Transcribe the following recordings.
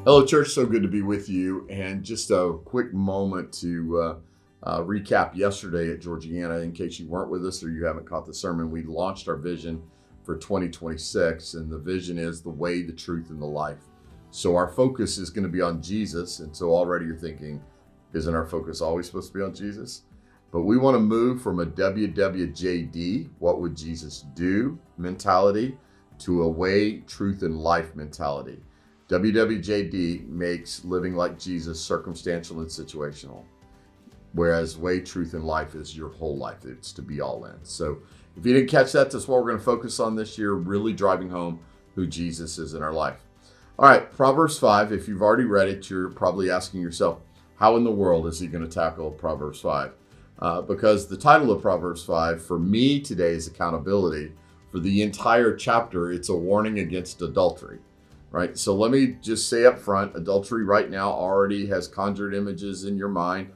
Hello, church. So good to be with you. And just a quick moment to recap yesterday at Georgianna. In case you weren't with us or you haven't caught the sermon, we launched our vision for 2026. And the vision is the way, the truth, and the life. So our focus is going to be on Jesus. And so already you're thinking, isn't our focus always supposed to be on Jesus? But we want to move from a WWJD, what would Jesus do mentality, to a way, truth, and life mentality. WWJD makes living like Jesus circumstantial and situational, whereas way, truth, and life is your whole life. It's to be all in. So if you didn't catch that, that's what we're going to focus on this year, really driving home who Jesus is in our life. All right, Proverbs 5. If you've already read it, you're probably asking yourself, how in the world is he going to tackle Proverbs 5? Because the title of Proverbs 5 for me today is accountability. For the entire chapter, it's a warning against adultery. Right. So let me just say up front, adultery right now already has conjured images in your mind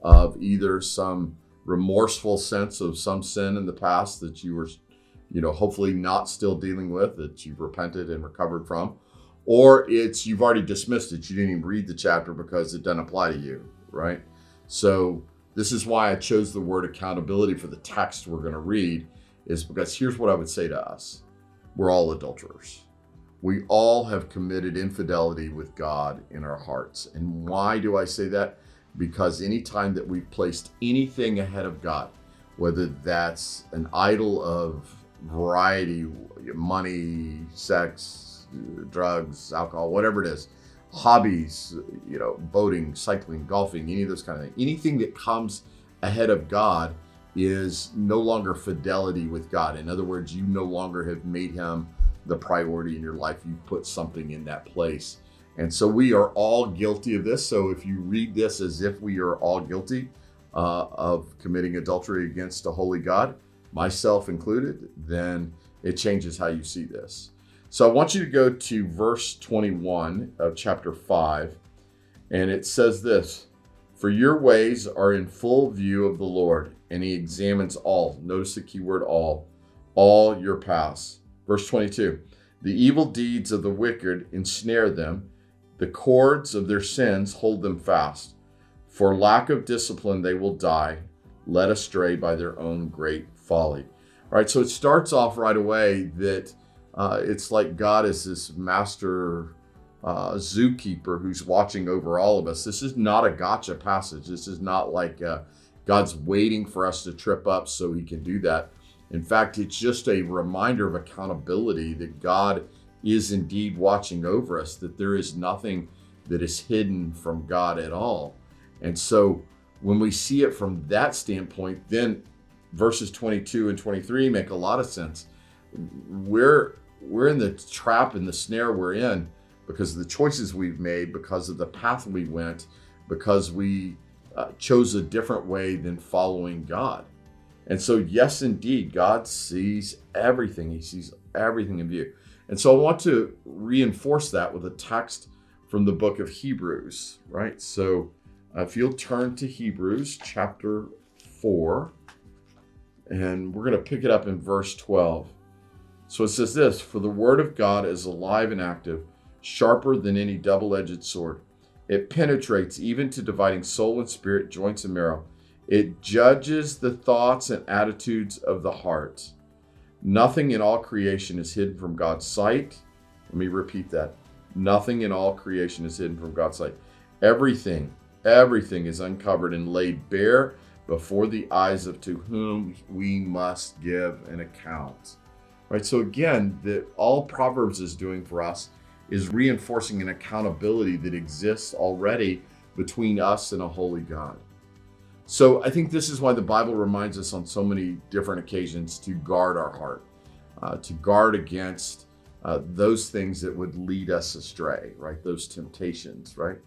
of either some remorseful sense of some sin in the past that you were, hopefully not still dealing with, that you've repented and recovered from, or it's you've already dismissed it. You didn't even read the chapter because it doesn't apply to you. Right. So this is why I chose the word accountability for the text we're going to read, is because here's what I would say to us. We're all adulterers. We all have committed infidelity with God in our hearts. And why do I say that? Because anytime that we've placed anything ahead of God, whether that's an idol of variety, money, sex, drugs, alcohol, whatever it is, hobbies, boating, cycling, golfing, any of those kind of things, anything that comes ahead of God is no longer fidelity with God. In other words, you no longer have made him the priority in your life. You've put something in that place. And so we are all guilty of this. So if you read this as if we are all guilty of committing adultery against a holy God, myself included, then it changes how you see this. So I want you to go to verse 21 of chapter 5. And it says this: "For your ways are in full view of the Lord, and he examines all." Notice the key word all your paths. Verse 22, "The evil deeds of the wicked ensnare them. The cords of their sins hold them fast. For lack of discipline, they will die, led astray by their own great folly." All right, so it starts off right away that it's like God is this master zookeeper who's watching over all of us. This is not a gotcha passage. This is not like God's waiting for us to trip up so he can do that. In fact, it's just a reminder of accountability that God is indeed watching over us, that there is nothing that is hidden from God at all. And so when we see it from that standpoint, then verses 22 and 23 make a lot of sense. We're in the trap and the snare we're in because of the choices we've made, because of the path we went, because we chose a different way than following God. And so, yes, indeed, God sees everything. He sees everything in view. And so I want to reinforce that with a text from the book of Hebrews, right? So if you'll turn to Hebrews chapter 4, and we're going to pick it up in verse 12. So it says this: "For the word of God is alive and active, sharper than any double-edged sword. It penetrates even to dividing soul and spirit, joints and marrow. It judges the thoughts and attitudes of the heart. Nothing in all creation is hidden from God's sight." Let me repeat that. Nothing in all creation is hidden from God's sight. Everything is uncovered and laid bare before the eyes of to whom we must give an account. Right? So again, all Proverbs is doing for us is reinforcing an accountability that exists already between us and a holy God. So I think this is why the Bible reminds us on so many different occasions to guard our heart, to guard against those things that would lead us astray, right? Those temptations, right?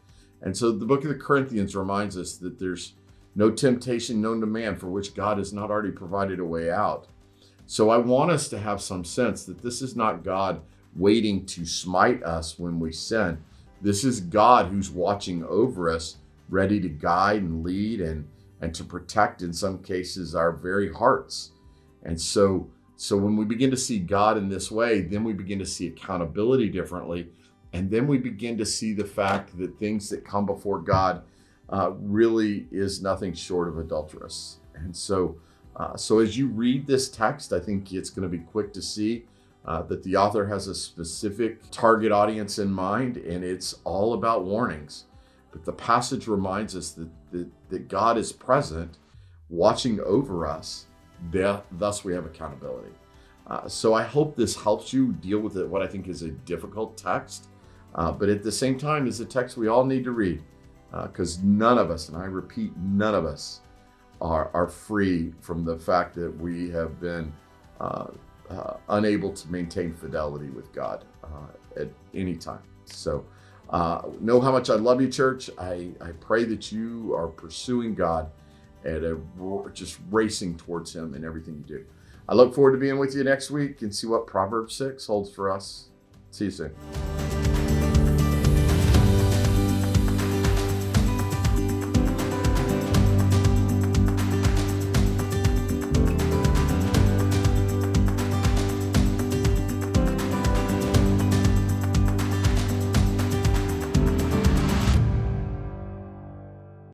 And so the book of the Corinthians reminds us that there's no temptation known to man for which God has not already provided a way out. So I want us to have some sense that this is not God waiting to smite us when we sin. This is God who's watching over us, ready to guide and lead and to protect, in some cases, our very hearts. And so when we begin to see God in this way, then we begin to see accountability differently. And then we begin to see the fact that things that come before God really is nothing short of adulterous. And so as you read this text, I think it's going to be quick to see that the author has a specific target audience in mind, and it's all about warnings. But the passage reminds us that God is present, watching over us. Thus, we have accountability. So I hope this helps you deal with what I think is a difficult text, but at the same time is a text we all need to read, because none of us, and I repeat, none of us are free from the fact that we have been unable to maintain fidelity with God at any time. So know how much I love you, church. I pray that you are pursuing God and just racing towards him in everything you do. I look forward to being with you next week and see what Proverbs 6 holds for us. See you soon.